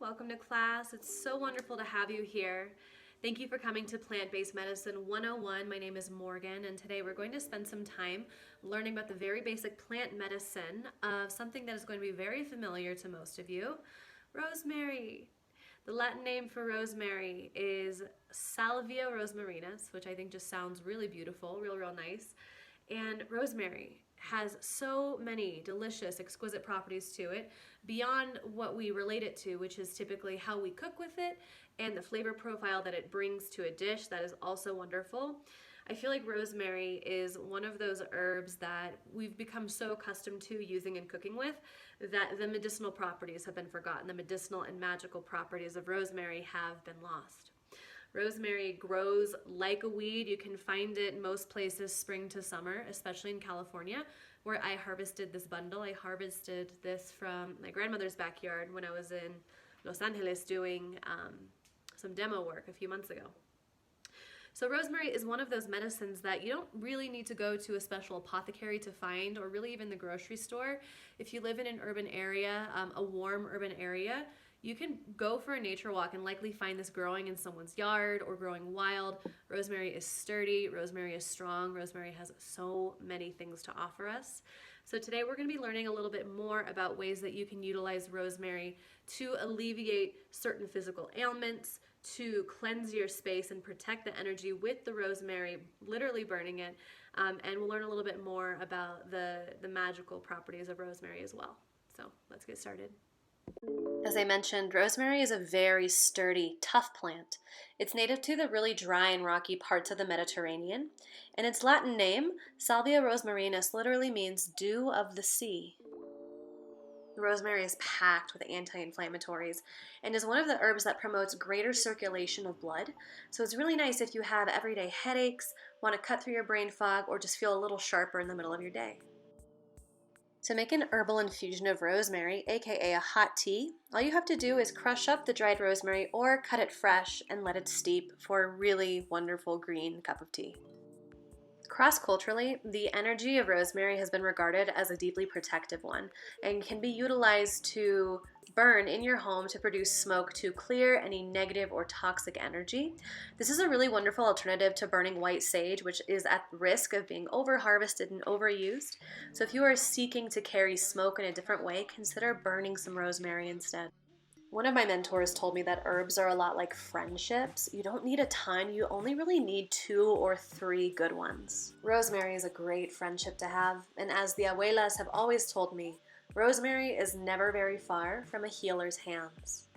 welcome to class. It's so wonderful to have you here. Thank you for coming to Plant-Based Medicine 101. My name is Morgan, and today we're going to spend some time learning about the very basic plant medicine of something that is going to be very familiar to most of you, rosemary. The Latin name for rosemary is Salvia rosmarinus, which I think just sounds really beautiful, real nice. And rosemary has so many delicious, exquisite properties to it beyond what we relate it to, which is typically how we cook with it and the flavor profile that it brings to a dish. That is also wonderful. I feel like rosemary is one of those herbs that we've become so accustomed to using and cooking with that the medicinal properties have been forgotten. The medicinal and magical properties of rosemary have been lost. Rosemary grows like a weed. You can find it in most places spring to summer, especially in California, where I harvested this bundle. I harvested this from my grandmother's backyard when I was in Los Angeles doing some demo work a few months ago. So rosemary is one of those medicines that you don't really need to go to a special apothecary to find, or really even the grocery store. If you live in an urban area, a warm urban area, you can go for a nature walk and likely find this growing in someone's yard or growing wild. Rosemary is sturdy, rosemary is strong, rosemary has so many things to offer us. So today we're going to be learning a little bit more about ways that you can utilize rosemary to alleviate certain physical ailments, to cleanse your space and protect the energy with the rosemary, literally burning it, and we'll learn a little bit more about the magical properties of rosemary as well. So let's get started. As I mentioned, rosemary is a very sturdy, tough plant. It's native to the really dry and rocky parts of the Mediterranean, and its Latin name, Salvia rosmarinus, literally means dew of the sea. Rosemary is packed with anti-inflammatories and is one of the herbs that promotes greater circulation of blood. So it's really nice if you have everyday headaches, want to cut through your brain fog, or just feel a little sharper in the middle of your day. To make an herbal infusion of rosemary, aka a hot tea, all you have to do is crush up the dried rosemary or cut it fresh and let it steep for a really wonderful green cup of tea. Cross-culturally, the energy of rosemary has been regarded as a deeply protective one and can be utilized to burn in your home to produce smoke to clear any negative or toxic energy. This is a really wonderful alternative to burning white sage, which is at risk of being over-harvested and overused. So if you are seeking to carry smoke in a different way, consider burning some rosemary instead. One of my mentors told me that herbs are a lot like friendships. You don't need a ton, you only really need 2 or 3 good ones. Rosemary is a great friendship to have, and as the abuelas have always told me, rosemary is never very far from a healer's hands.